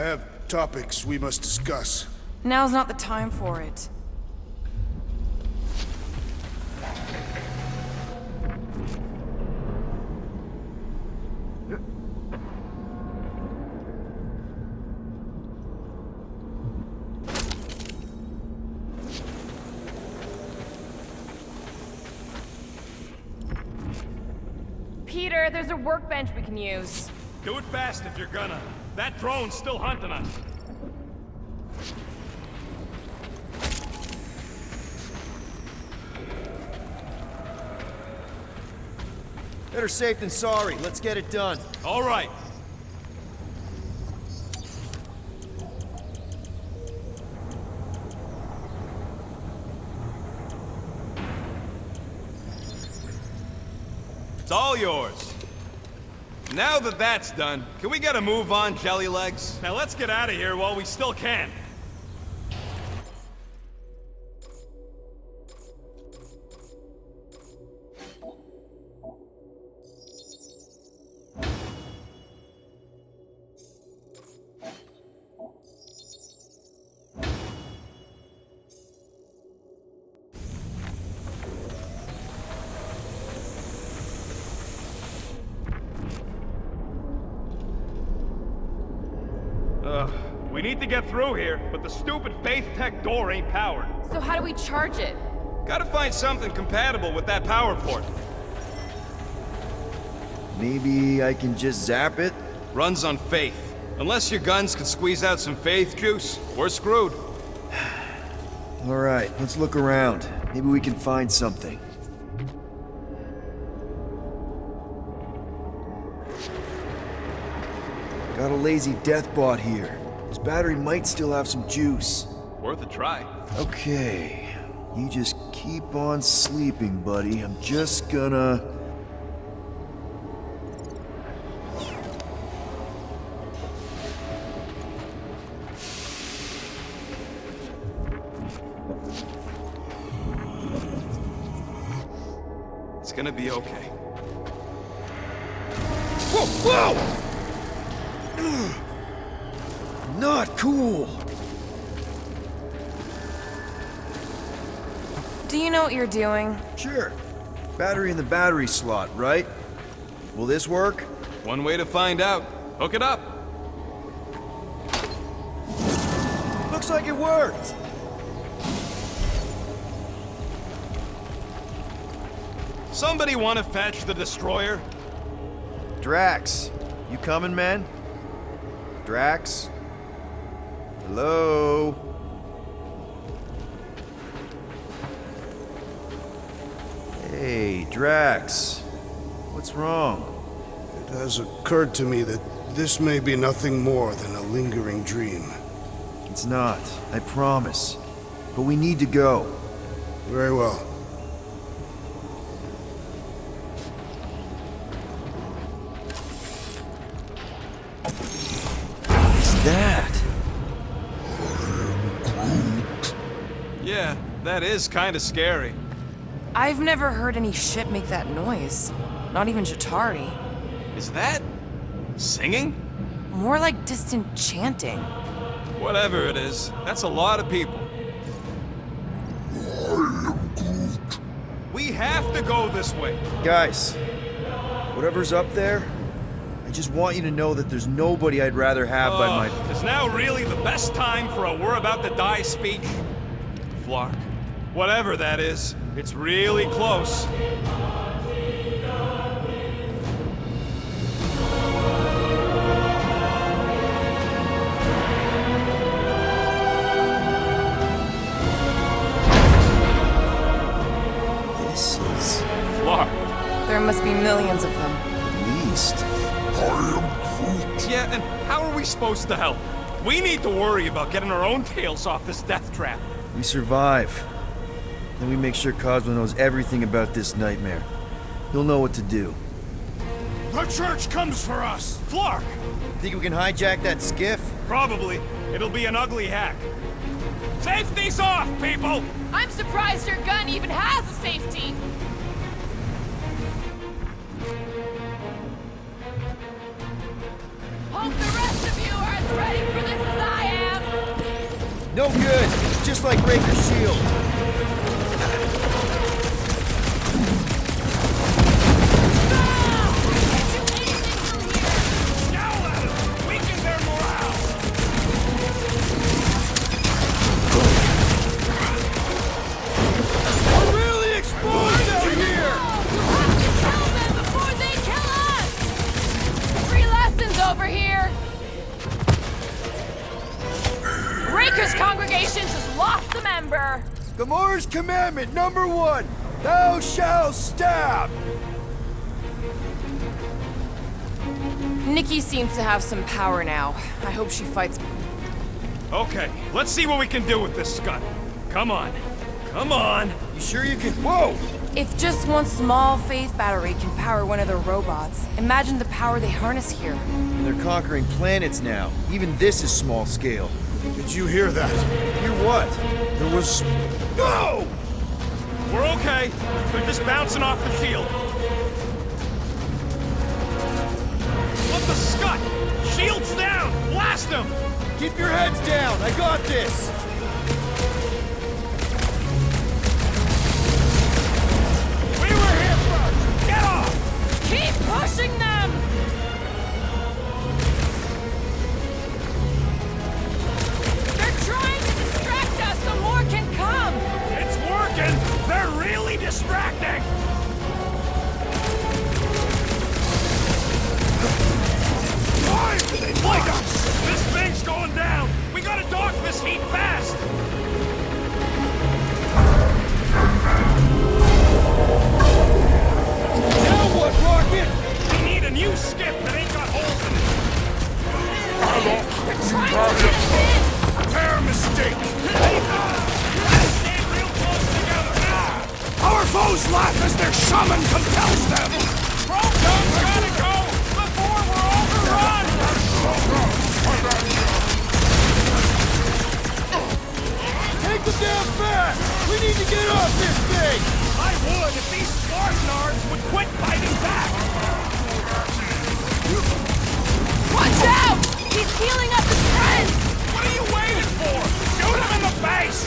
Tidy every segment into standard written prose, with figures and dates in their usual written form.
I have topics we must discuss. Now's not the time for it. Peter, there's a workbench we can use. Do it fast if you're gonna. That drone's still hunting us. Better safe than sorry. Let's get it done. All right. It's all yours. Now that that's done, can we get a move on, Jelly Legs? Now let's get out of here while we still can. We need to get through here, but the stupid Faith Tech door ain't powered. So how do we charge it? Gotta find something compatible with that power port. Maybe I can just zap it? Runs on faith. Unless your guns can squeeze out some faith juice, we're screwed. Alright, let's look around. Maybe we can find something. Got a lazy death bot here. His battery might still have some juice. Worth a try. Okay, you just keep on sleeping, buddy. I'm just gonna... It's gonna be okay. Whoa! Whoa! Not cool! Do you know what you're doing? Sure. Battery in the battery slot, right? Will this work? One way to find out. Hook it up. Looks like it worked! Somebody want to fetch the destroyer? Drax, you coming, man? Drax? Hello? Hey, Drax. What's wrong? It has occurred to me that this may be nothing more than a lingering dream. It's not, I promise. But we need to go. Very well. What's that? Yeah, that is kind of scary. I've never heard any ship make that noise. Not even Jatari. Is that singing? More like distant chanting. Whatever it is, that's a lot of people. We have to go this way. Guys, whatever's up there, I just want you to know that there's nobody I'd rather have by my... Is now really the best time for a we're about to die speech? Flark. Whatever that is, it's really close. This is... Flark. There must be millions of them. at least. Yeah, and how are we supposed to help? We need to worry about getting our own tails off this death trap. We survive. Then we make sure Cosmo knows everything about this nightmare. He'll know what to do. The church comes for us! Flark! Think we can hijack that skiff? Probably. It'll be an ugly hack. Safety's off, people! I'm surprised your gun even has a safety! Hope the rest of you are as ready for this just like Raker's shield. Scowl at them! Weaken their morale! We're really exposed out here! Kill them before they kill us! Free lessons over here! Raker's congregation just lost a member! Gamora's commandment number 1, thou shalt stab! Nikki seems to have some power now. I hope she fights. Okay, let's see what we can do with this scut. Come on. Come on! You sure you can? Whoa! If just one small faith battery can power one of their robots, imagine the power they harness here. And they're conquering planets now. Even this is small scale. Did you hear that? Hear what? There was... No! We're okay. They're just bouncing off the shield. What the scut? Shield's down! Blast them! Keep your heads down! I got this! We were here first! Get off! Keep pushing them! They're trying to distract us so more can come! It's working! They're really distracting! Why do they like us? This thing's going down! We gotta dock this heat fast! Now what, Rocket? We need a new skip that ain't got holes in it! They're trying to get us in! Fair mistake! Let's stand real close together now! Our foes laugh as their shaman compels them! Proton's gotta go before we're overrun! Take them down fast! We need to get off this thing! I would if these Spartanards would quit fighting back! Watch out! He's healing up his friends! What are you waiting for? Shoot him in the face!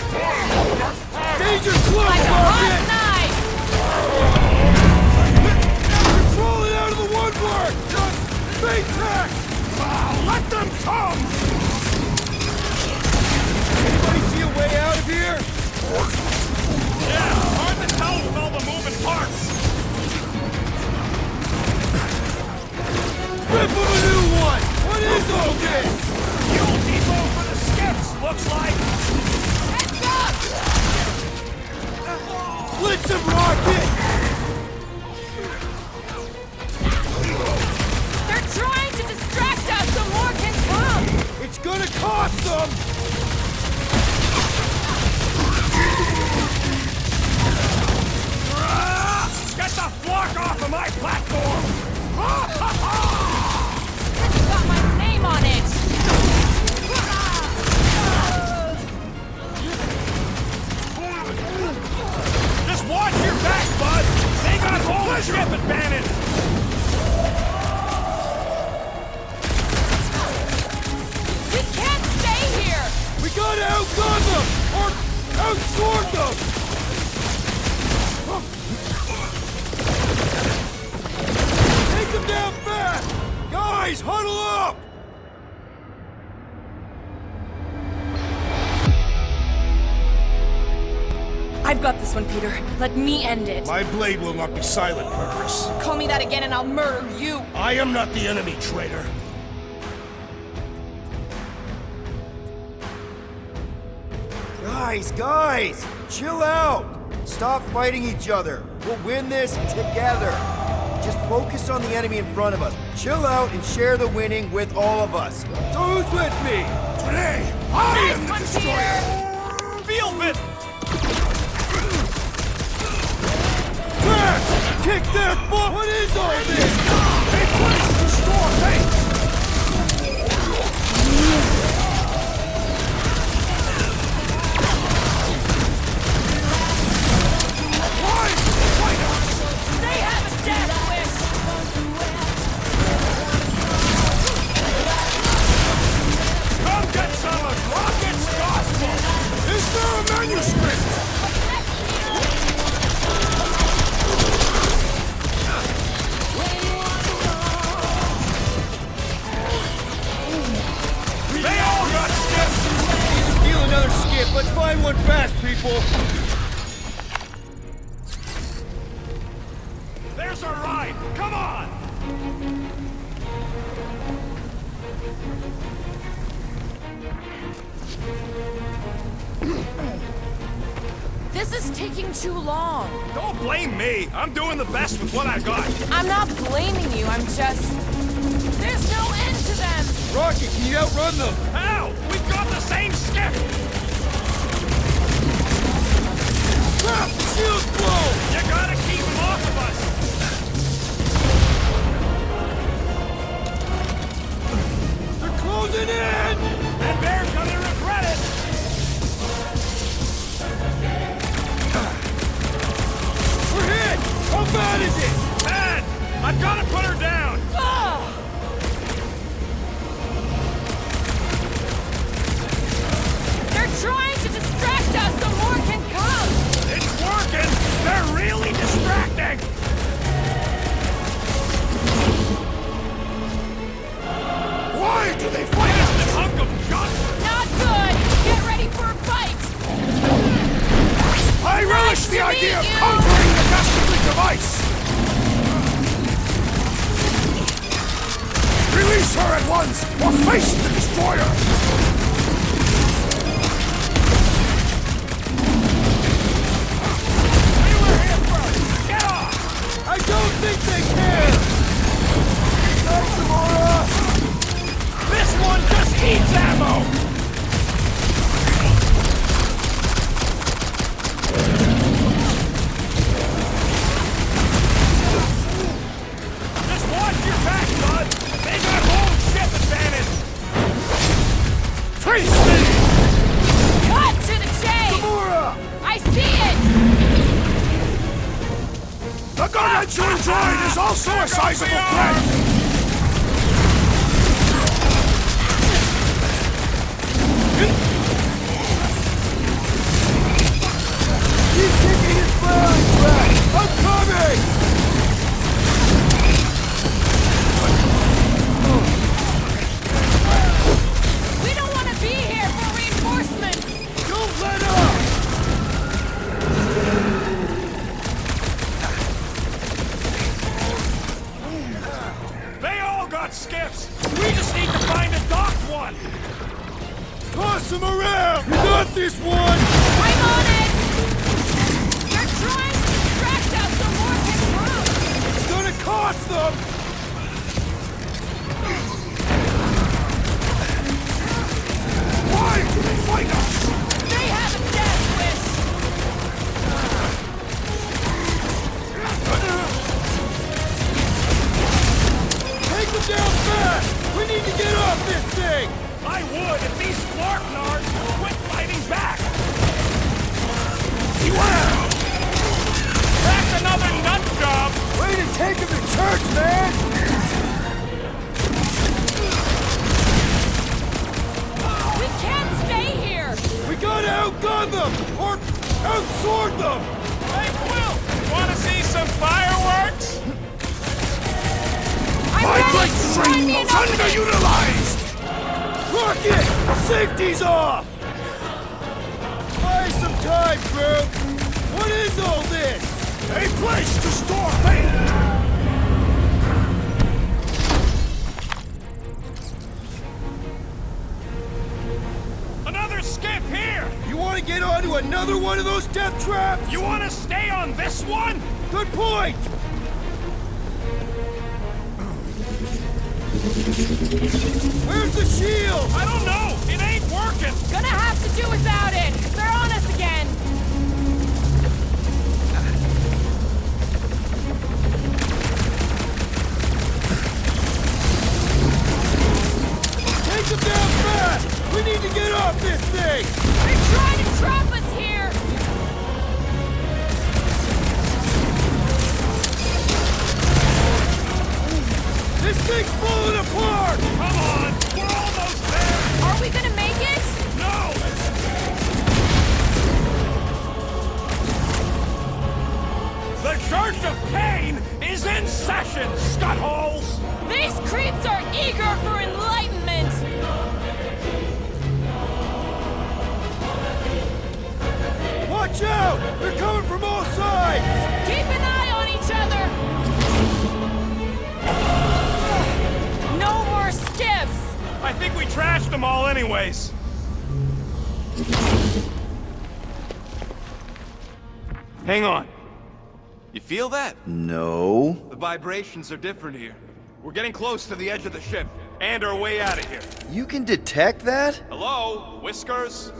Danger close, Like a hot Rocket! knife! Control it out of the woodwork! Just fake tack! Let them come! Anybody see a way out of here? Yeah, hard to tell with all the moving parts! Rip him a new one! What is all this? Fuel depot for the skips, looks like! Heads up! Blitz him, Rocket! They're trying to distract us so more can come! It's gonna cost them! Get the flock off of my platform! This has got my name on it! Just watch your back, bud! They got whole ship advantage! We can't stay here! We gotta outgun them! Or outsword them! Take them down fast! Guys, huddle up! I've got this one, Peter. Let me end it. My blade will not be silent, murderess. Call me that again and I'll murder you. I am not the enemy, traitor. Guys, chill out! Stop fighting each other. We'll win this together. Just focus on the enemy in front of us. Chill out and share the winning with all of us. So who's with me? Today, I am the destroyer! Feel it! Drax! Kick their butt! What is all this? A place to store hate! They have a death wish! Come get some of Rocket's gospel! Is there a Here's our ride! Come on! This is taking too long. Don't blame me! I'm doing the best with what I got! I'm not blaming you, I'm just... There's no end to them! Rocket, can you outrun them? How? We've got the same skip! Crap! The shield's blown! You gotta keep them off of us! They're closing in! And they're gonna regret it! We're hit! How bad is it? Bad! I've gotta put her down! They're trying to distract us so more can come! It's working! They're really distracting! Why do they fight us, this hunk of junk? Not good! Get ready for a fight! I relish the to idea of meet you. conquering the catastrophic device! Release her at once, or face the destroyer! We were here first! Get off! I don't think they care! Thanks, Gamora! This one just eats ammo! Just watch your back, bud! They got home ship advantage! Face me! Cut to the chase! Gamora! I see it! The gargantuan droid is also a sizable threat! Keep kicking his flying back! I'm coming! We don't want to be here for reinforcements! Don't let up! They all got skips! We just need to find a docked one! Toss him around! You got this one! I'm on it! They're trying to distract us so more can come! It's gonna cost them! Why do they fight us? They have a death wish! Take them down fast! We need to get off this thing! I would if these Slarknards would quit fighting back! Beware! That's another nut job! Way to take him to church, man! We can't stay here! We gotta outgun them! Or outsword them! Hey, Quill! Wanna see some fireworks? I'm My ready! great Find string me was an opening! underutilized! Rocket! Safety's off! Buy some time, Groot! What is all this? A place to store fate! Another skip here! You want to get onto another one of those death traps? You wanna stay on this one? Good point! Where's the shield? I don't know! It ain't working! Gonna have to do without it! They're on us again! Take them down fast! We need to get off this thing! They're trying to trap us here! This thing's falling apart! Come on! We're almost there! Are we gonna make it? No! The Church of Pain is in session, scutholes! These creeps are eager for enlightenment! Watch out! They're coming from all sides! Keep an eye on each other! anyways. Hang on. You feel that? No. The vibrations are different here. We're getting close to the edge of the ship, and our way out of here. You can detect that? Hello, Whiskers?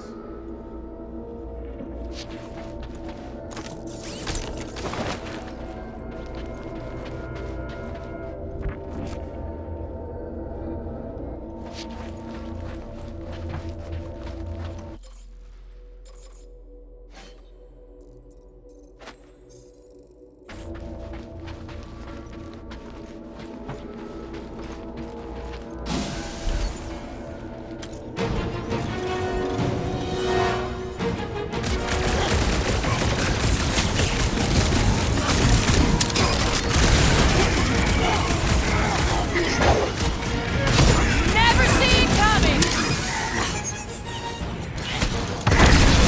Never see it coming!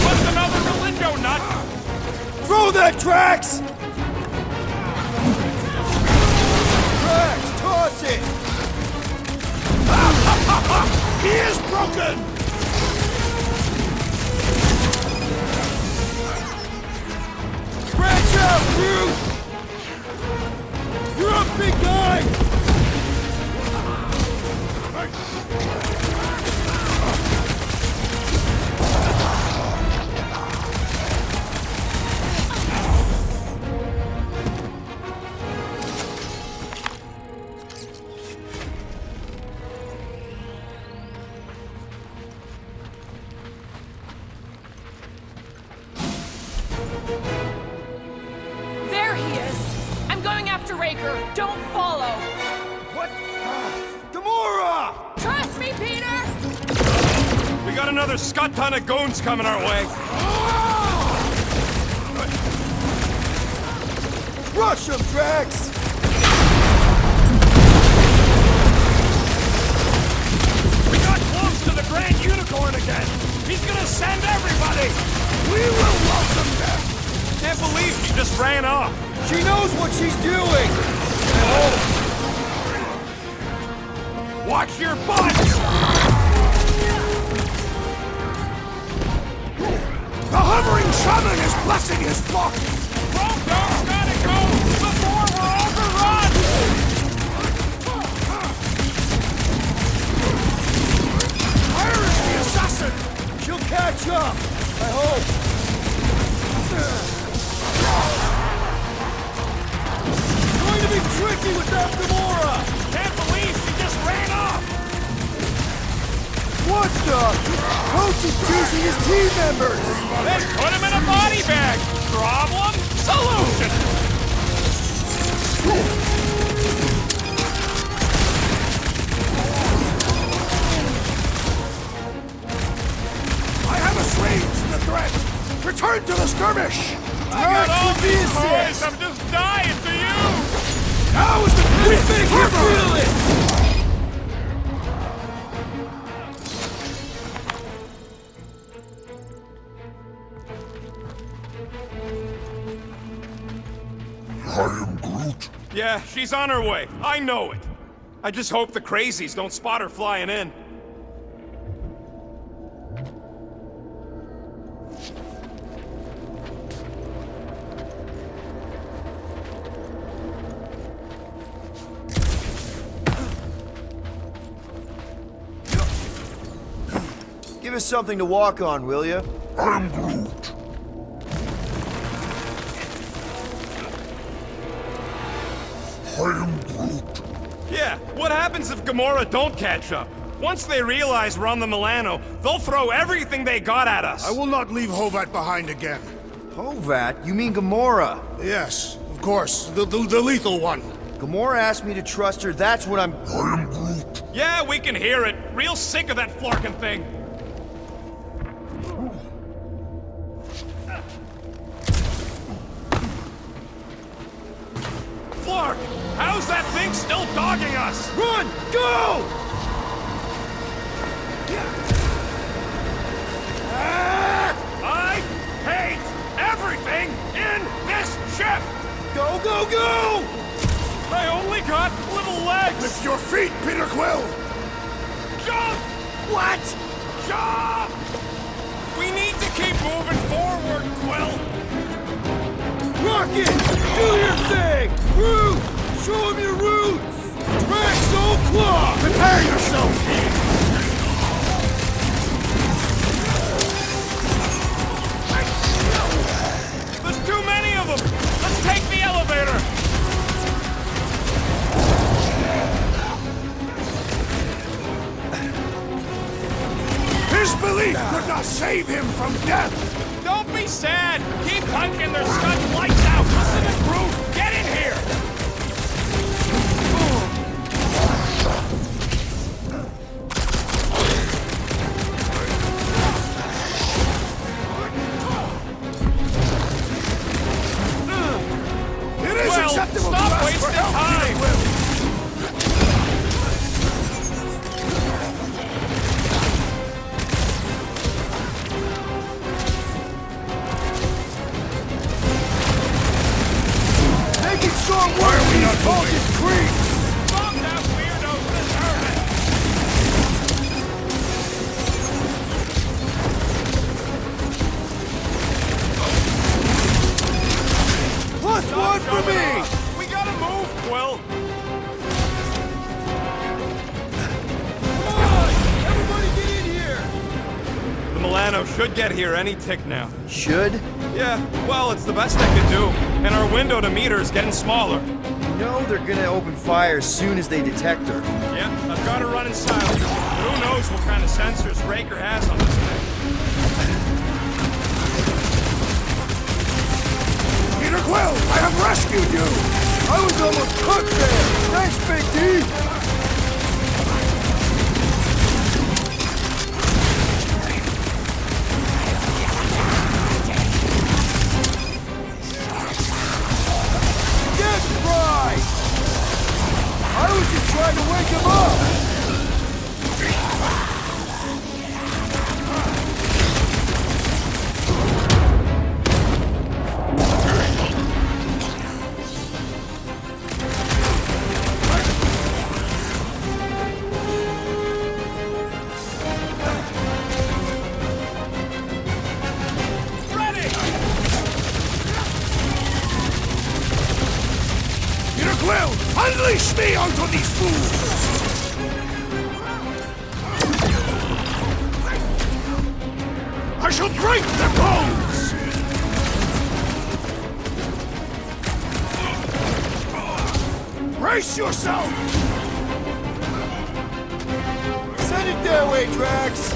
What's another relingo nut? Throw that, Drax! Drax, toss it! He is broken! Stretch out, Groot! You're a big guy! There he is! I'm going after Raker. Don't follow! What? Gamora! Trust me, Peter! We got another scut ton of goons coming our way. Rush him, Drax! We got close to the Grand Unicorn again. He's gonna send everybody. We will welcome them! Can't believe she just ran off. She knows what she's doing! Watch your butts! The hovering shaman is blessing his flock! Roadgo's gotta go before we're overrun! Where is the assassin? She'll catch up! I hope! It's going to be tricky without Gamora! Can't believe she just ran off! What the? Coach is choosing his team members! Then put him in a body bag! Problem? Solution! I have assuaged the threat! Return to the skirmish! I got all with the these boys! assist. I'm just dying for you! Now is the perfect Feel it! I am Groot. Yeah, she's on her way. I know it. I just hope the crazies don't spot her flying in. Give us something to walk on, will you? I am Groot. I am Groot. Yeah, what happens if Gamora don't catch up? Once they realize we're on the Milano, they'll throw everything they got at us. I will not leave Hovat behind again. Hovat? You mean Gamora? Yes, of course. The lethal one. Gamora asked me to trust her, that's what I'm... I am Groot. Yeah, we can hear it. Real sick of that flarkin' thing. Flark! How's that thing still dogging us? Run! Go! I hate everything in this ship! Go, go, go! I only got little legs! Lift your feet, Peter Quill! Jump! What? job! We need to keep moving forward, Quill! Rocket! Do your thing! Groot! Show him your roots! Drax Claw! Prepare yourself! There's too many of them! Let's take the elevator! His belief could not save him from death! Don't be sad! Keep hunking their stunned lights out! Listen to Groot! Get in here! It is acceptable to stop ask for wasting help, time! Peter Quill. Making short work of these cultist creeps! Stop that weirdo deserve it! Plus one for me! We gotta move, Quill! Come on! Everybody get in here! The Milano should get here any tick now. Should? Yeah, well, it's the best I could do. And our window to meet her is getting smaller. You know they're gonna open fire as soon as they detect her. Yeah, I've got her running silent. Who knows what kind of sensors Raker has on this thing? Peter Quill, I have rescued you! I was almost cooked there! Thanks, Big D! Get right! I was just trying to wake him up! Ready! Peter Quill, unleash me onto these fools! I shall break their bones! Brace yourself! Send it their way, Drax!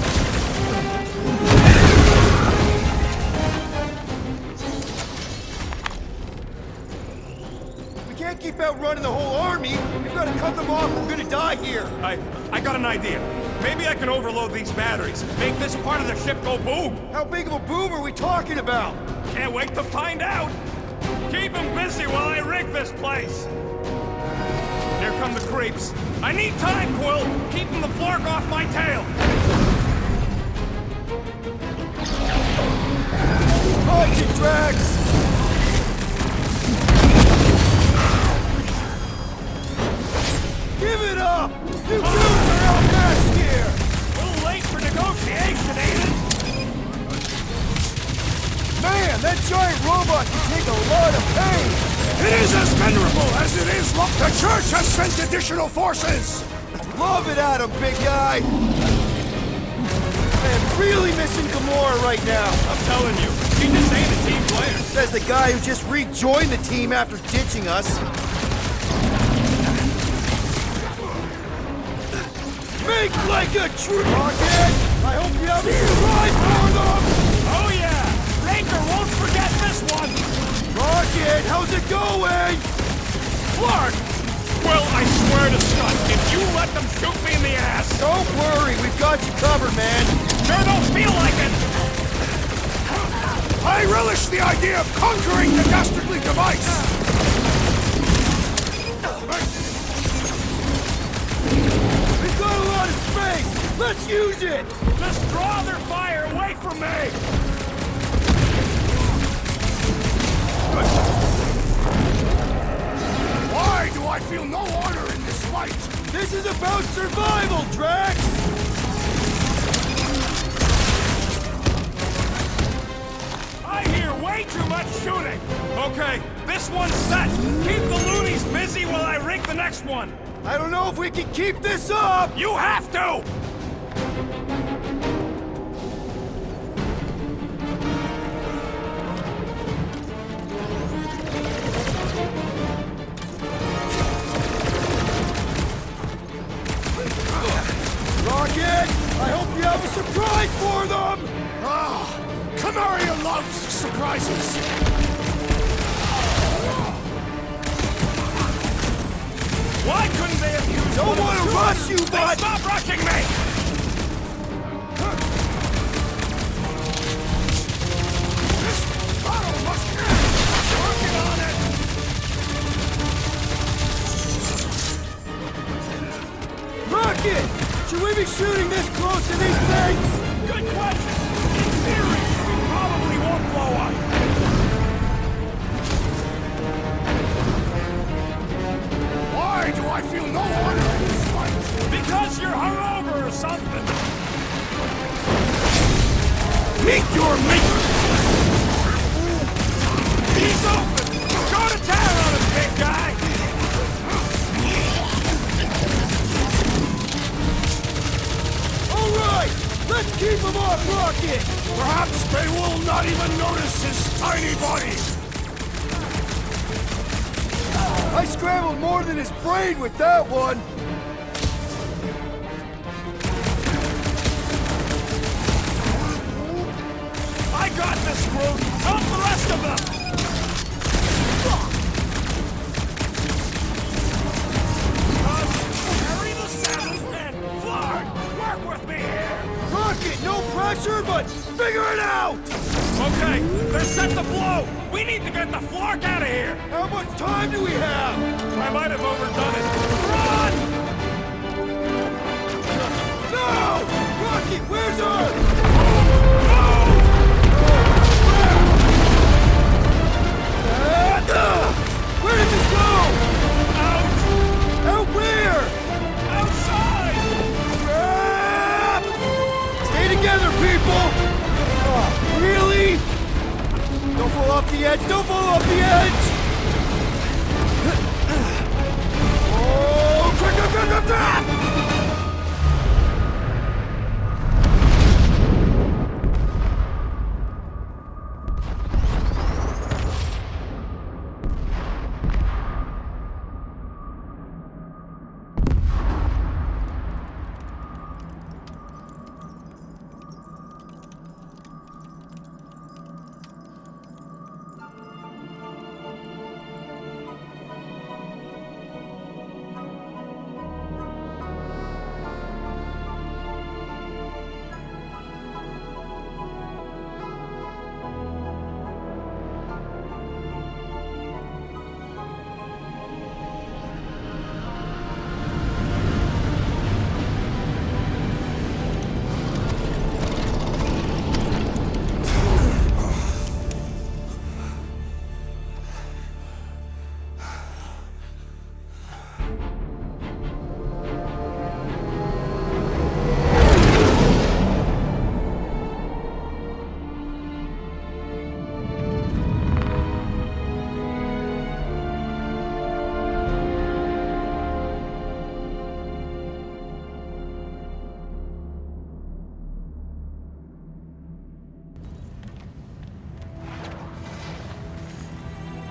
We can't keep outrunning the whole army! We've got to cut them off, we're gonna die here! I got an idea. Maybe I can overload these batteries. Make this part of the ship go boom. How big of a boom are we talking about? Can't wait to find out. Keep them busy while I rig this place. Here come the creeps. I need time, Quill. Keeping the flark off my tail. Punch it, Drax! Give it up! You dudes are outmatched here! A little late for negotiation, ain't it? Man, that giant robot can take a lot of pain! It is as venerable as it is long. The Church has sent additional forces! Love it at him, big guy! I am really missing Gamora right now! I'm telling you, she just ain't a team player. Says the guy who just rejoined the team after ditching us. Make like a true rocket! I hope you have a surprise for them! Oh yeah! Raker won't forget this one! Rocket, how's it going? Clark! Well, I swear to Scott, if you let them shoot me in the ass... Don't worry, we've got you covered, man. Sure don't feel like it! I relish the idea of conquering the dastardly device! We've got a lot of space! Let's use it! Just draw their fire away from me! Why do I feel no honor in this fight? This is about survival, Drax! way too much shooting! Okay, this one's set! Keep the loonies busy while I rig the next one! I don't know if we can keep this up! You have to! Rocket! I hope you have a surprise for them! Ah, Canaria loves surprises! Why couldn't they have used Don't one of want to the rush you, Then but... stop rushing me! This battle must end! Working on it! Rocket! Should we be shooting this close to these things? Good question! In theory, we probably won't blow up! Why do I feel no honor in this fight? Because you're hungover or something! Meet your maker! He's open! Go to town on him, big guy! All right! Let's keep him off Rocket! Perhaps they will not even notice his tiny body! I scrambled more than his brain with that one! I got this, Groot! Help the rest of them! Carry the saddles and Flarg! Work with me here! Rocket, no pressure, but figure it out! Okay, they're set to blow! We need to get the Flarg out of here! How much time do we have? I might have overdone it. Run! No! Rocket, where's her? Where does this go? Out! Out where? Outside! Crap! Stay together, people! Oh, really? Don't fall off the edge! Don't fall off the edge! Oh, quick!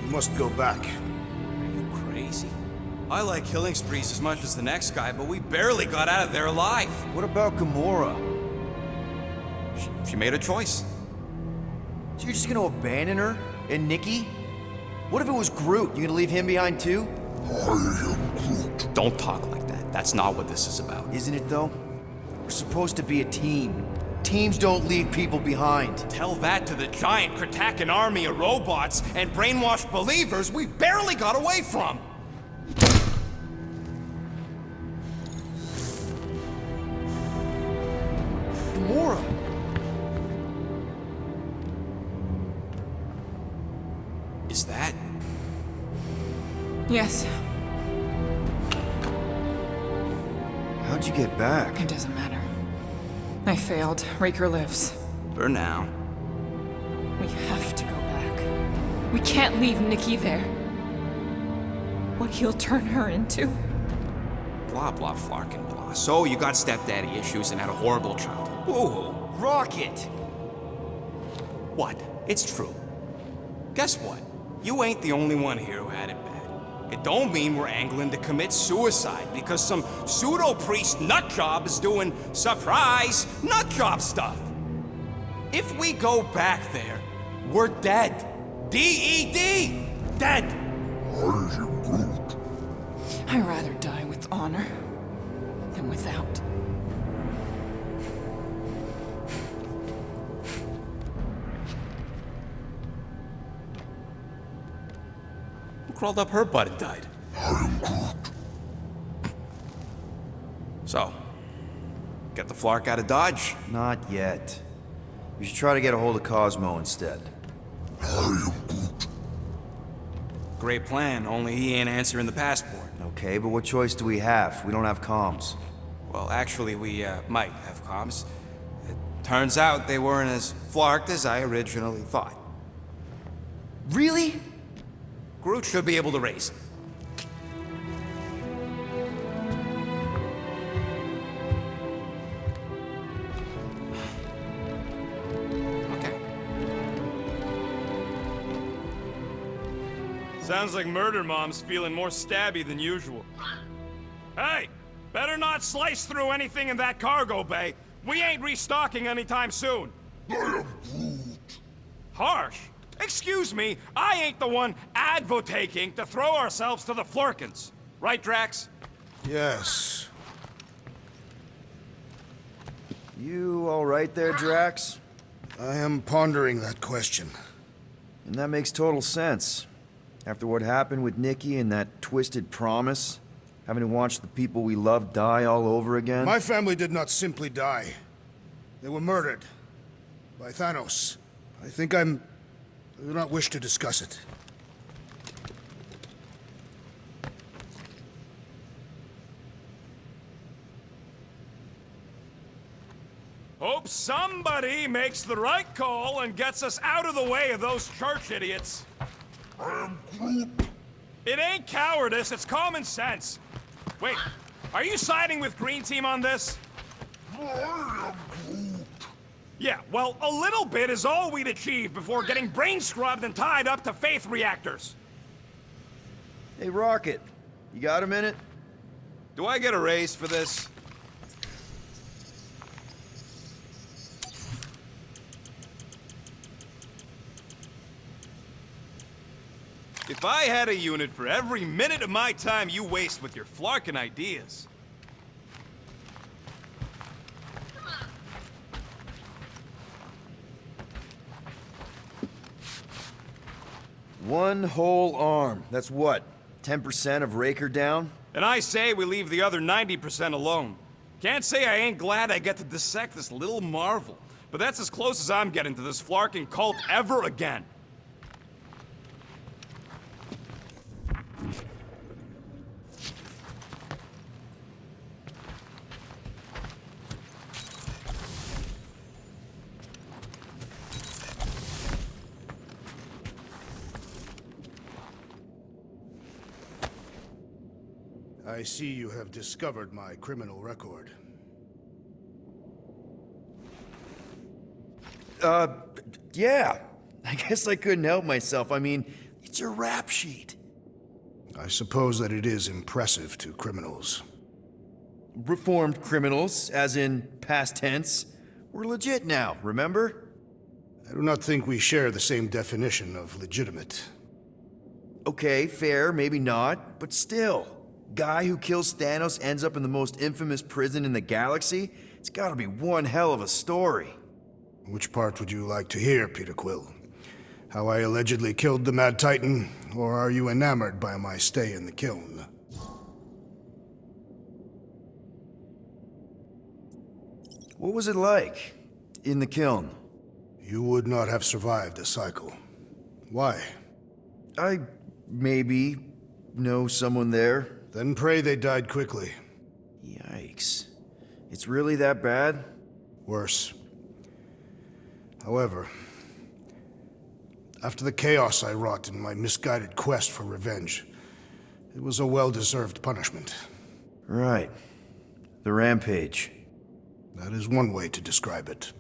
We must go back. Are you crazy? I like killing sprees as much as the next guy, but we barely got out of there alive. What about Gamora? She made a choice. So you're just gonna abandon her? And Nikki? What if it was Groot? You gonna leave him behind too? I am Groot. Don't talk like that. That's not what this is about. Isn't it though? We're supposed to be a team. Teams don't leave people behind. Tell that to the giant Kratakan army of robots and brainwashed believers we barely got away from. Gamora! Is that... Yes, How'd you get back? it doesn't matter. I failed. Raker lives. For now. We have to go back. We can't leave Nikki there. What he'll turn her into. Blah, blah, flarkin' blah. So you got stepdaddy issues and had a horrible childhood. Ooh. Rocket! What? It's true. Guess what? You ain't the only one here who had it bad. It don't mean we're angling to commit suicide because some pseudo-priest nutjob is doing surprise nutjob stuff. If we go back there, we're dead. D-E-D! Dead! I am Groot. I'd rather die with honor than without. Who crawled up her butt and died? I am Groot. So, get the flark out of Dodge? Not yet. We should try to get a hold of Cosmo instead. I am Groot. Great plan, only he ain't answering the passport. Okay, but what choice do we have? We don't have comms. Well, actually, we might have comms. It turns out they weren't as flarked as I originally thought. Really? Groot should be able to raise him. Okay. Sounds like Murder Mom's feeling more stabby than usual. Hey! Better not slice through anything in that cargo bay. We ain't restocking anytime soon. I am Groot. Harsh? Excuse me, I ain't the one advocating to throw ourselves to the Flurkins. Right, Drax? Yes. You all right there, Drax? I am pondering that question. And that makes total sense. After what happened with Nikki and that twisted promise, having to watch the people we love die all over again. My family did not simply die. They were murdered. By Thanos. I do not wish to discuss it. Hope somebody makes the right call and gets us out of the way of those church idiots. I am Groot. It ain't cowardice, it's common sense. Wait, are you siding with Green Team on this? I am Groot. Yeah, well, a little bit is all we'd achieve before getting brain scrubbed and tied up to faith reactors. Hey, Rocket, you got a minute? Do I get a raise for this? If I had a unit for every minute of my time you waste with your flarkin' ideas. One whole arm. That's what? 10% of Raker down? And I say we leave the other 90% alone. Can't say I ain't glad I get to dissect this little marvel, but that's as close as I'm getting to this flarkin' cult ever again. I see you have discovered my criminal record. Yeah. I guess I couldn't help myself. I mean, it's your rap sheet. I suppose that it is impressive to criminals. Reformed criminals, as in past tense. We're legit now, remember? I do not think we share the same definition of legitimate. Okay, fair, maybe not, but still. Guy who kills Thanos ends up in the most infamous prison in the galaxy? It's gotta be one hell of a story. Which part would you like to hear, Peter Quill? How I allegedly killed the Mad Titan, or are you enamored by my stay in the kiln? What was it like in the kiln? You would not have survived a cycle. Why? I maybe know someone there. Then pray they died quickly. Yikes. It's really that bad? Worse. However, After the chaos I wrought in my misguided quest for revenge, it was a well-deserved punishment. Right. The rampage. That is one way to describe it.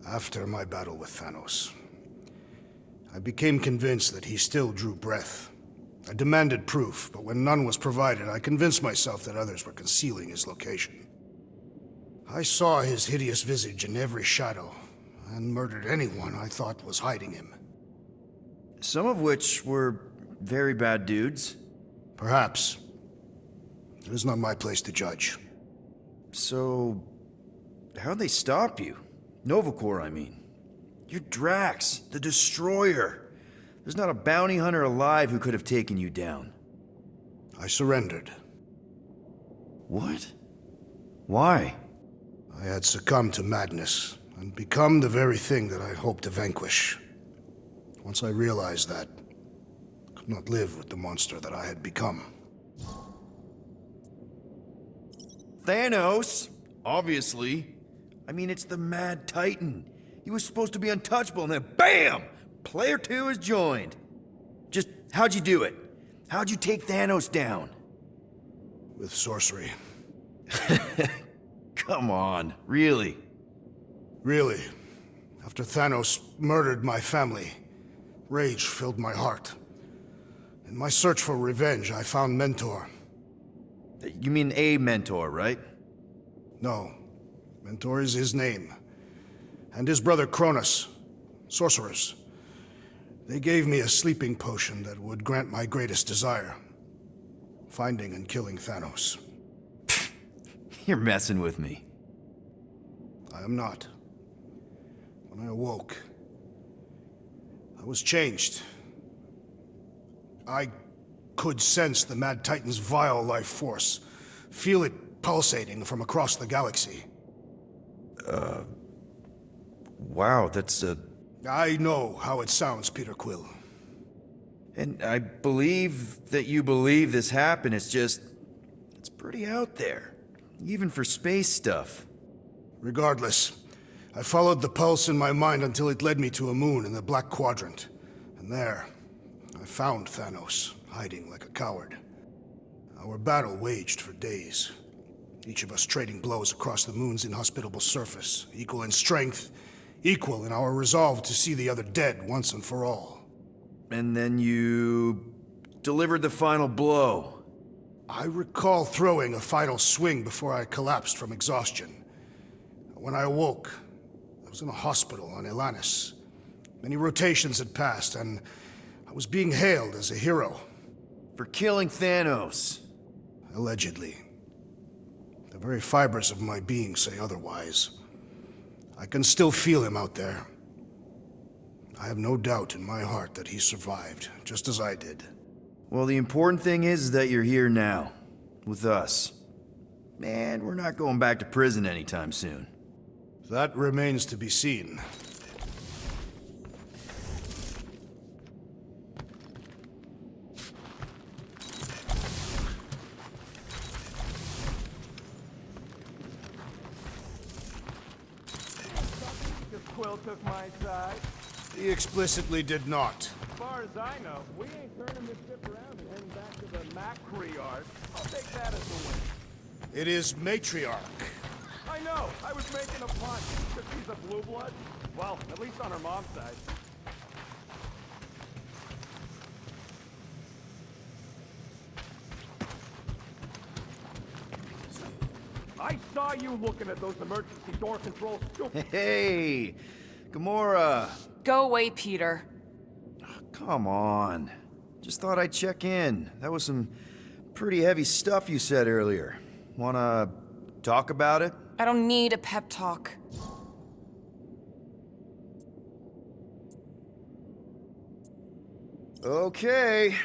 After my battle with Thanos, I became convinced that he still drew breath. I demanded proof, but when none was provided, I convinced myself that others were concealing his location. I saw his hideous visage in every shadow, and murdered anyone I thought was hiding him. Some of which were very bad dudes. Perhaps. It is not my place to judge. So, how'd they stop you? Nova Corps, I mean. You're Drax, the Destroyer. There's not a bounty hunter alive who could have taken you down. I surrendered. What? Why? I had succumbed to madness, and become the very thing that I hoped to vanquish. Once I realized that, I could not live with the monster that I had become. Thanos, obviously. I mean, it's the Mad Titan. He was supposed to be untouchable, and then BAM! Player 2 has joined. Just, how'd you do it? How'd you take Thanos down? With sorcery. Come on, really? Really. After Thanos murdered my family, rage filled my heart. In my search for revenge, I found Mentor. You mean a mentor, right? No. Mentor is his name. And his brother Cronus. Sorcerers. They gave me a sleeping potion that would grant my greatest desire. Finding and killing Thanos. You're messing with me. I am not. When I awoke, I was changed. I could sense the Mad Titan's vile life force, feel it pulsating from across the galaxy. Wow, that's I know how it sounds, Peter Quill. And I believe that you believe this happened. It's just, it's pretty out there. Even for space stuff. Regardless, I followed the pulse in my mind until it led me to a moon in the Black Quadrant. And there, I found Thanos, hiding like a coward. Our battle waged for days. Each of us trading blows across the moon's inhospitable surface, equal in strength, equal in our resolve to see the other dead once and for all. And then you delivered the final blow. I recall throwing a final swing before I collapsed from exhaustion. When I awoke, I was in a hospital on Elanis. Many rotations had passed, and I was being hailed as a hero. For killing Thanos. Allegedly. The very fibers of my being say otherwise. I can still feel him out there. I have no doubt in my heart that he survived, just as I did. Well, the important thing is that you're here now, with us. And we're not going back to prison anytime soon. That remains to be seen. Quill took my side. He explicitly did not. As far as I know, we ain't turning this ship around and heading back to the matriarch. I'll take that as a win. It is matriarch. I know, I was making a pun. Because she's a blue blood. Well, at least on her mom's side. I saw you looking at those emergency door controls. Hey, Gamora. Go away, Peter. Come on. Just thought I'd check in. That was some pretty heavy stuff you said earlier. Wanna talk about it? I don't need a pep talk. Okay.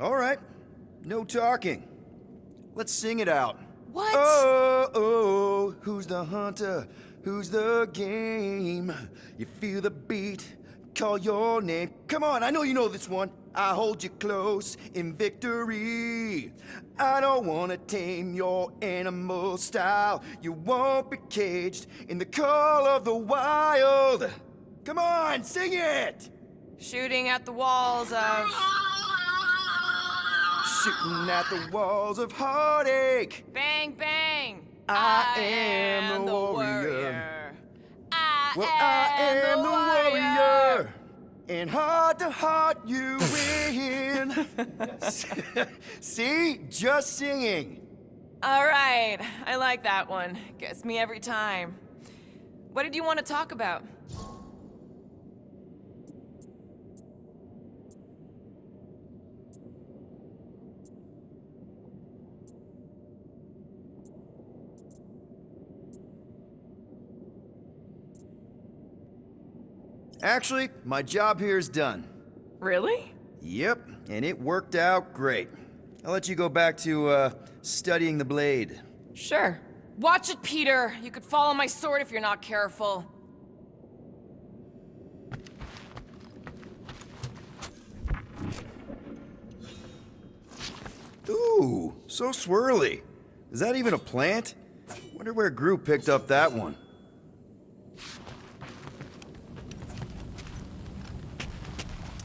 All right. No talking. Let's sing it out. What? Oh, oh, who's the hunter? Who's the game? You feel the beat, call your name. Come on, I know you know this one. I hold you close in victory. I don't wanna tame your animal style. You won't be caged in the call of the wild. Come on, sing it! Shooting at the walls of... Shooting at the walls of heartache. Bang, bang! I am the warrior. I am the warrior. And heart to heart, you win. See? Just singing. All right, I like that one. Gets me every time. What did you want to talk about? Actually, my job here is done. Really? Yep, and it worked out great. I'll let you go back to, studying the blade. Sure. Watch it, Peter. You could fall on my sword if you're not careful. Ooh, so swirly. Is that even a plant? Wonder where Groot picked up that one.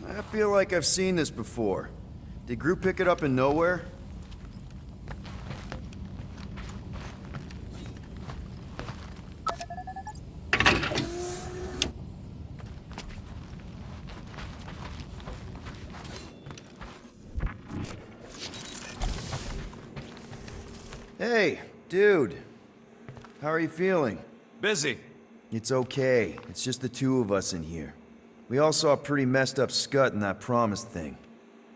I feel like I've seen this before. Did Groot pick it up in nowhere? Hey, dude. How are you feeling? Busy. It's okay. It's just the two of us in here. We all saw a pretty messed up scut in that promise thing.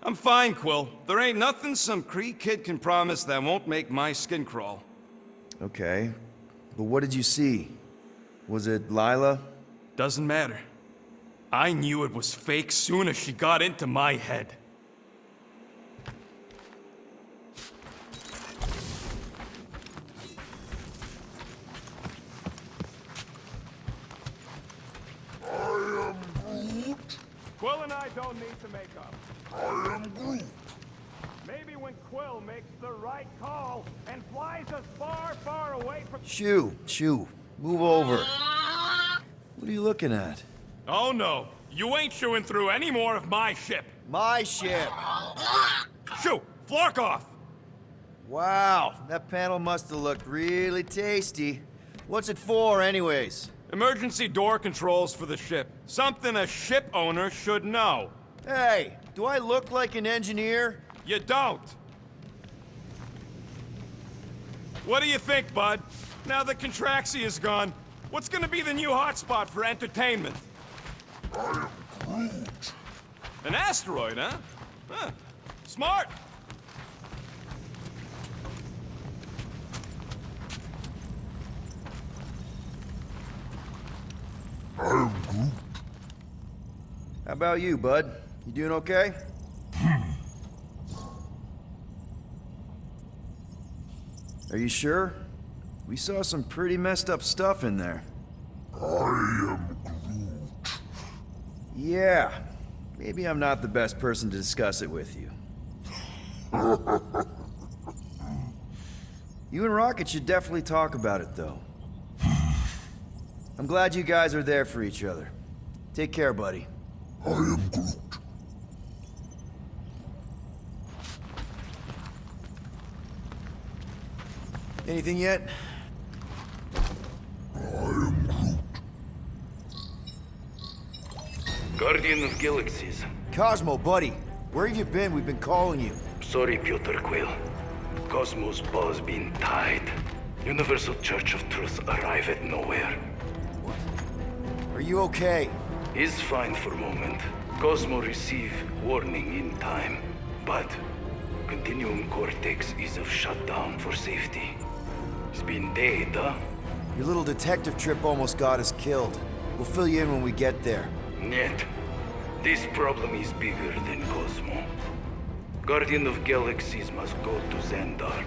I'm fine, Quill. There ain't nothing some Kree kid can promise that won't make my skin crawl. Okay. But what did you see? Was it Lila? Doesn't matter. I knew it was fake soon as she got into my head. Quill and I don't need to make up. I am Groot. Maybe when Quill makes the right call and flies us far, far away from... Shoo. Move over. What are you looking at? Oh no, you ain't chewing through any more of my ship. My ship. Shoo, flark off. Wow, that panel must have looked really tasty. What's it for, anyways? Emergency door controls for the ship. Something a ship owner should know. Hey, do I look like an engineer? You don't. What do you think, bud? Now that Contraxi is gone, what's gonna be the new hotspot for entertainment? I am Groot. An asteroid, huh? Huh. Smart. I am Groot. How about you, bud? You doing okay? Are you sure? We saw some pretty messed up stuff in there. I am Groot. Yeah. Maybe I'm not the best person to discuss it with you. You and Rocket should definitely talk about it, though. I'm glad you guys are there for each other. Take care, buddy. I am Groot. Anything yet? I am Groot. Guardian of Galaxies. Cosmo, buddy. Where have you been? We've been calling you. Sorry, Peter Quill. Cosmos ball's been tied. Universal Church of Truth arrive at nowhere. Are you okay? Is fine for moment. Cosmo receive warning in time. But Continuum Cortex is of shutdown for safety. It's been dead, huh? Your little detective trip almost got us killed. We'll fill you in when we get there. Net. This problem is bigger than Cosmo. Guardian of Galaxies must go to Xandar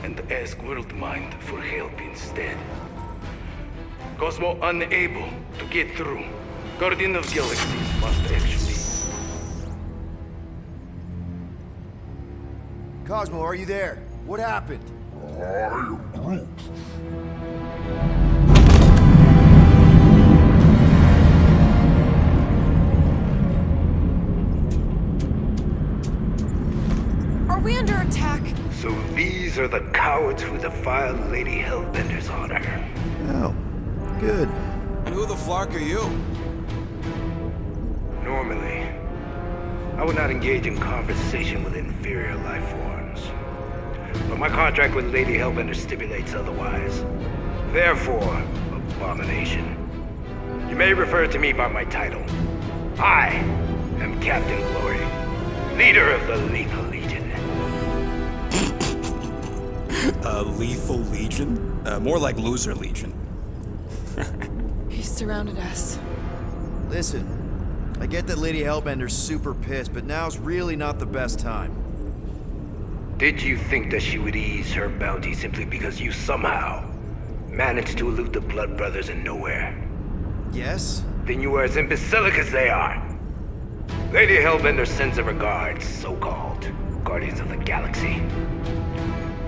and ask Worldmind for help instead. Cosmo unable to get through. Guardian of Galaxies must actually... Cosmo, are you there? What happened? I am Groot. Are we under attack? So these are the cowards who defile Lady Hellbender's honor. Oh, good. And who the flark are you? Normally, I would not engage in conversation with inferior life forms. But my contract with Lady Hellbender stipulates otherwise. Therefore, abomination. You may refer to me by my title. I am Captain Glory, leader of the Lethal Legion. Lethal Legion? More like Loser Legion. He surrounded us. Listen, I get that Lady Hellbender's super pissed, but now's really not the best time. Did you think that she would ease her bounty simply because you somehow managed to elude the Blood Brothers in nowhere? Yes? Then you are as imbecilic as they are. Lady Hellbender sends her regards, so-called Guardians of the Galaxy.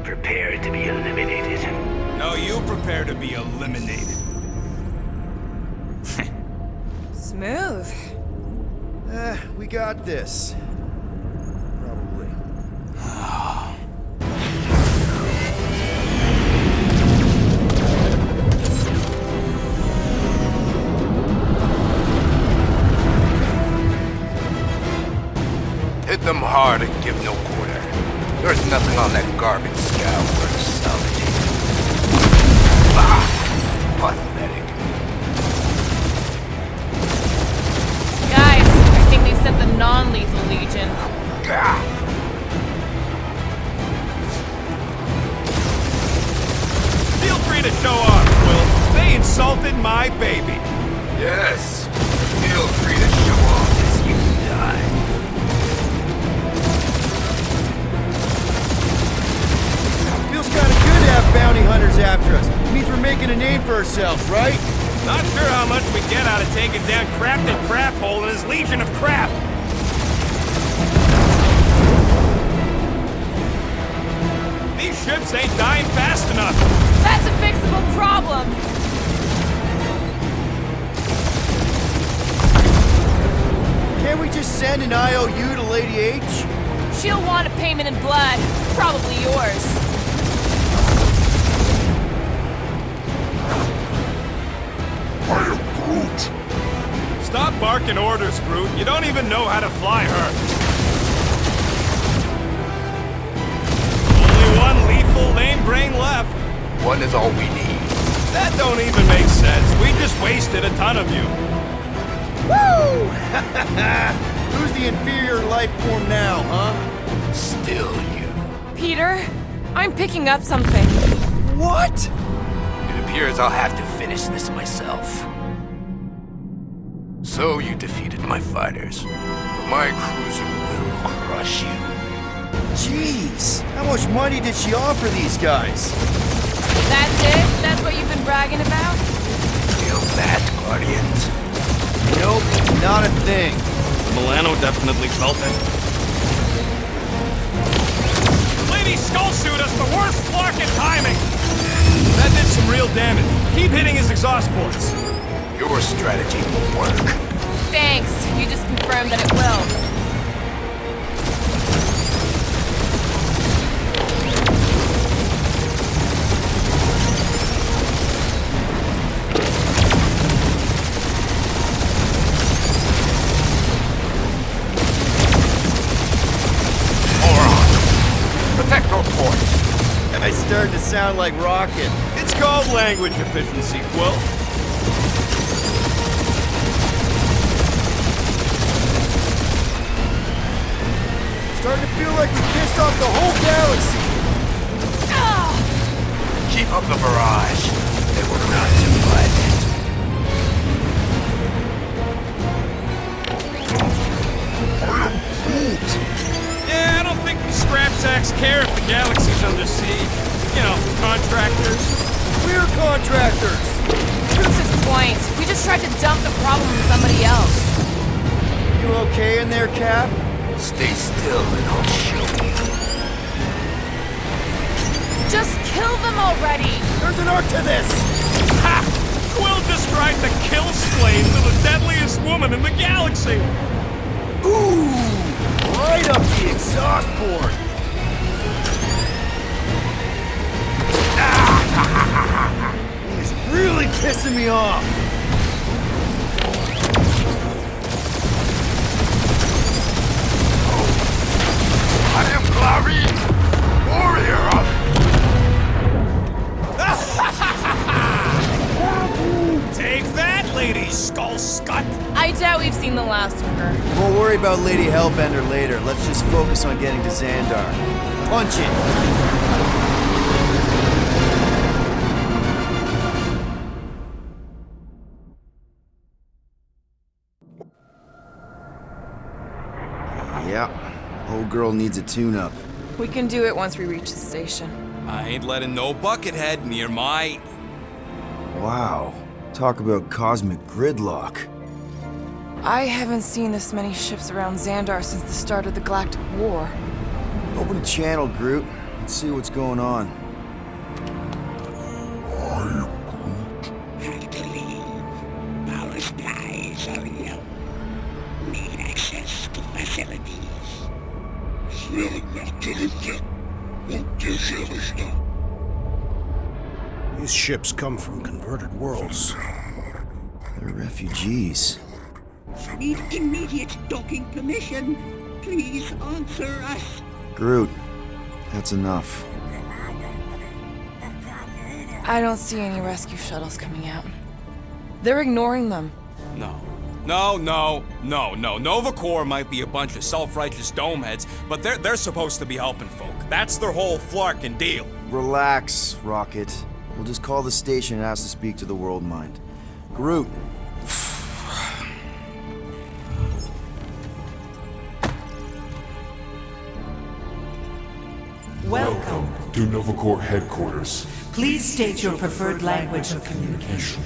Prepare to be eliminated. No, you prepare to be eliminated. Smooth. We got this. Probably. Hit them hard and give no quarter. There's nothing on that garbage scow worth salvaging. Pathetic. Guys, I think they sent the non-lethal Legion. Feel free to show off, Quill. They insulted my baby. Yes. Feel free to show off as you die. Feels kind of good to have bounty hunters after us. It means we're making a name for ourselves, right? Not sure how much we get out of taking down Crafted Craphole and his legion of crap. These ships ain't dying fast enough. That's a fixable problem. Can't we just send an IOU to Lady H? She'll want a payment in blood. Probably yours. I am Groot. Stop barking orders, Groot. You don't even know how to fly her. Only one lethal lame brain left. One is all we need. That don't even make sense. We just wasted a ton of you. Woo! Who's the inferior life form now, huh? Still you. Peter, I'm picking up something. What? It appears I'll have to finish this myself. So you defeated my fighters. My cruiser will crush you. Jeez, how much money did she offer these guys? That's it? That's what you've been bragging about? Feel that, Guardians? Nope, not a thing. Milano definitely felt it. Lady Skull shoot us the worst fucking timing! That did some real damage. Keep hitting his exhaust ports. Your strategy will work. Thanks. You just confirmed that it will. Protect your ports. I started to sound like Rocket. It's called language efficiency, Quill. Starting to feel like we pissed off the whole galaxy. Keep up the barrage. They will not survive it. I am Groot. Yeah, I don't think these scrap sacks care if the galaxy's under siege. You know, contractors. We're contractors. Proves his point. We just tried to dump the problem on somebody else. You okay in there, Cap? Stay still and I'll show you. Just kill them already! There's an art to this. Ha! Quill just tried to kill Splain to the deadliest woman in the galaxy! Ooh! Right up the exhaust port. pissing me off. I am Clary, warrior of... Take that, Lady Skull Scut! I doubt we've seen the last of her. We'll worry about Lady Hellbender later. Let's just focus on getting to Xandar. Punch it! Yeah, old girl needs a tune-up. We can do it once we reach the station. I ain't letting no buckethead near my... Wow, talk about cosmic gridlock. I haven't seen this many ships around Xandar since the start of the Galactic War. Open a channel, Groot. Let's see what's going on. Have to leave. Power supplies are low. Need access to facilities. These ships come from converted worlds. They're refugees. Need immediate docking permission. Please answer us. Groot, that's enough. I don't see any rescue shuttles coming out. They're ignoring them. No. Nova Corps might be a bunch of self-righteous domeheads, but they're supposed to be helping folk. That's their whole flarkin' deal. Relax, Rocket. We'll just call the station and ask to speak to the World Mind. Groot. Welcome to Nova Corps headquarters. Please state your preferred language of communication.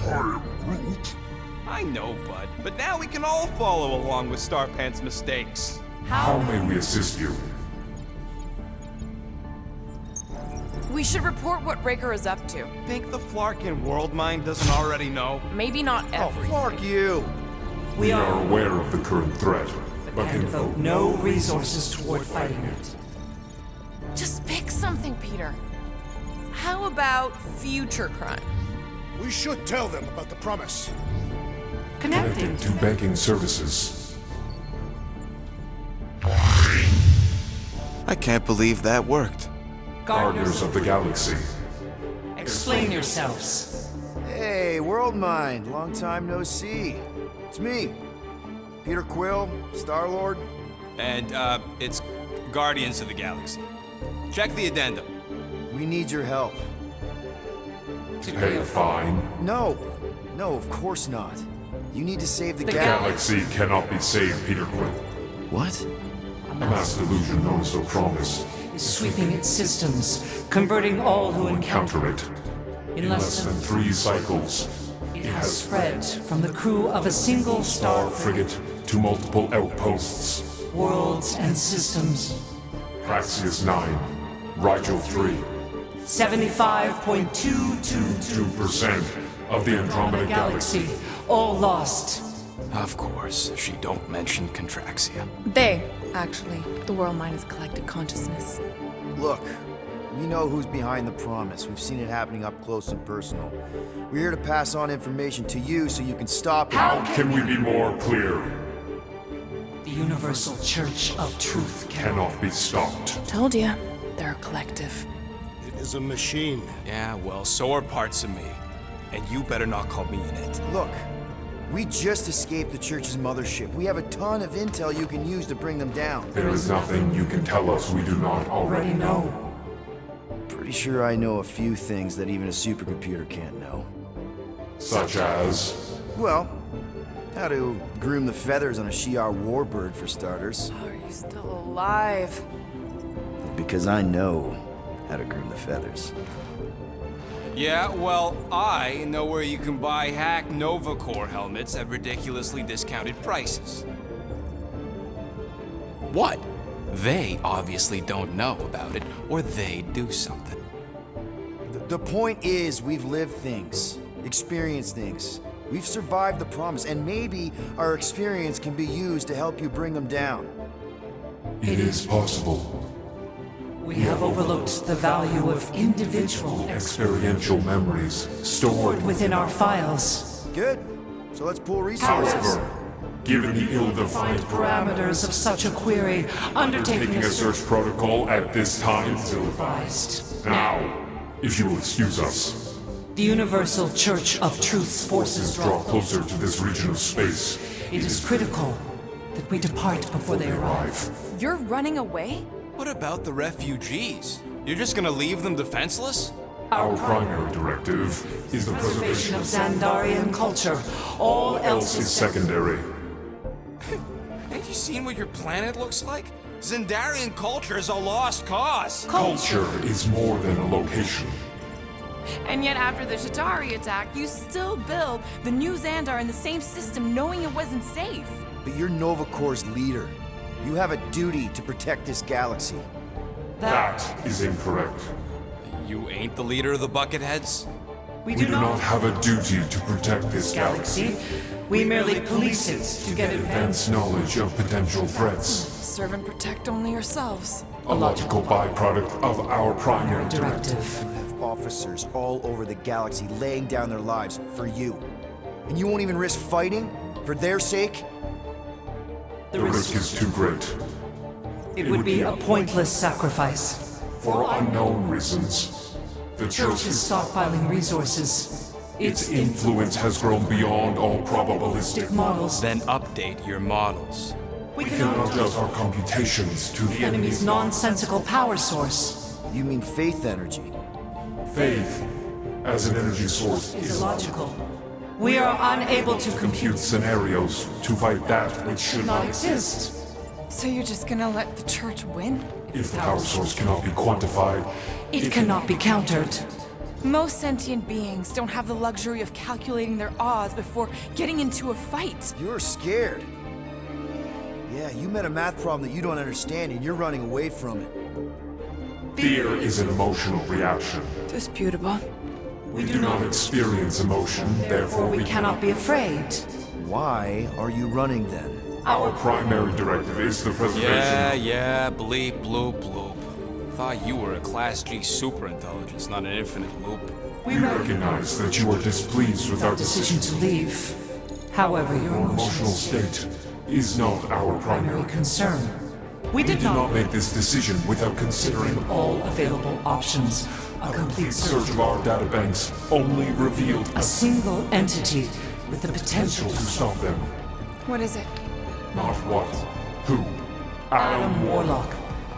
I am Groot. I know, bud, but now we can all follow along with Starpant's mistakes. How may we assist you? We should report what Raker is up to. Think the Flarkin World Mind doesn't already know? Maybe not everything. Fuck you! We are aware of the current threat, but And can devote no resources toward fighting it. Just pick something, Peter. How about future crime? We should tell them about the promise. Connecting to banking services. I can't believe that worked. Gardeners of the Galaxy. Explain yourselves. Hey, World Mind. Long time no see. It's me. Peter Quill, Star-Lord. And, it's Guardians of the Galaxy. Check the addendum. We need your help. To pay a fine. No, of course not. You need to save the The galaxy. Galaxy cannot be saved, Peter Quill. What? A mass delusion known as the Promise. Is sweeping its systems, converting all who encounter Encounter it. In less than 3 cycles, it has spread from the crew of a single star frigate to multiple outposts. worlds and systems. Praxius 9, Rigel 3, 75.222% 2% of the Andromeda Galaxy. all lost. Of course, she don't mention Contraxia. They, actually. The World Mind is collective consciousness. Look, we know who's behind the promise. We've seen it happening up close and personal. We're here to pass on information to you so you can stop it. How can we be more clear? The Universal Church of Truth Cannot be stopped. Told ya. They're a collective. It is a machine. Yeah, well, so are parts of me. And you better not call me in it. Look, we just escaped the Church's mothership. We have a ton of intel you can use to bring them down. There is nothing you can tell us we do not already already know. Pretty sure I know a few things that even a supercomputer can't know. Such as... Well, how to groom the feathers on a Shi'ar warbird, for starters. How are you still alive? Because I know how to groom the feathers. Yeah, well, I know where you can buy hack Nova Corps helmets at ridiculously discounted prices. What? They obviously don't know about it, or they'd do something. The point is, we've lived things, experienced things. We've survived the promise, and maybe our experience can be used to help you bring them down. It is possible. We have overlooked the value of individual Experiential memories stored within our files. Good. So let's pool resources. However, given the ill-defined Parameters of such a query, undertaking taking a search protocol at this time is ill-advised. now, if you will excuse us, The Universal Church of Truth's forces draw closer to this region of space. It is critical that we depart before they arrive. You're running away? What about the refugees? You're just gonna leave them defenseless? Our primary directive is the preservation Of of Xandarian culture, all else is is secondary. Ain't you seen what your planet looks like? Xandarian culture is a lost cause. Culture is more than a location. And yet after the Shatari attack, you still build the new Xandar in the same system knowing it wasn't safe. But you're Nova Corps' leader. You have a duty to protect this galaxy. That is incorrect. You ain't the leader of the Bucketheads? We We do not have a duty to protect this galaxy. We merely police it to get Advance knowledge of potential threats. Serve and protect only yourselves. A logical byproduct of our primary directive. directive. You have officers all over the galaxy laying down their lives for you. And you won't even risk fighting? For their sake? The risk is too great. It would be a pointless sacrifice. For unknown reasons, the Church is stockpiling resources. its influence has grown beyond all probabilistic models. Then update your models. We We cannot cannot adjust our computations to the enemy's nonsensical power source. You mean faith energy? faith as an energy source Is is illogical. We are unable to compute scenarios to fight that which should not not exist. So you're just gonna let the church win? If the power source cannot be quantified, It cannot be countered. Most sentient beings don't have the luxury of calculating their odds before getting into a fight. You're scared. Yeah, you met a math problem that you don't understand and you're running away from it. fear is an emotional reaction. Disputable. We do not experience emotion, therefore We cannot be afraid. Why are you running then? Our primary directive is the preservation. Yeah, bleep, bloop, bloop. Thought you were a Class G superintelligence, not an infinite loop. We recognize that you are displeased with our Decision decision. to leave. However, your Your emotional emotional state is not our primary. concern. We We did did not not make this decision without considering all available options. A complete search of our databanks only revealed A single entity with the potential to stop them. What is it? Not what, who. Adam Warlock,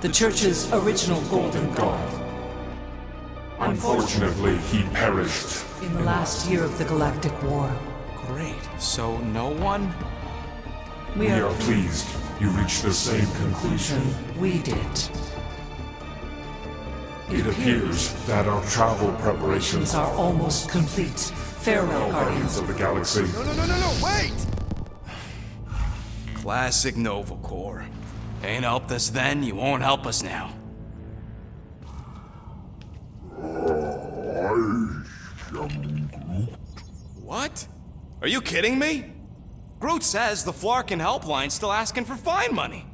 the Church's original Golden God. Unfortunately, he perished. In the last year of the Galactic War, Great. So no one? we We are are pleased you reached the same conclusion. we did. It appears that our travel These preparations are almost complete. Farewell, Guardians Guardians. of the Galaxy. No, wait! Classic Nova Corps. Ain't helped us then, you won't help us now. What? Are you kidding me? Groot says the Flarkin helpline's still asking for fine money.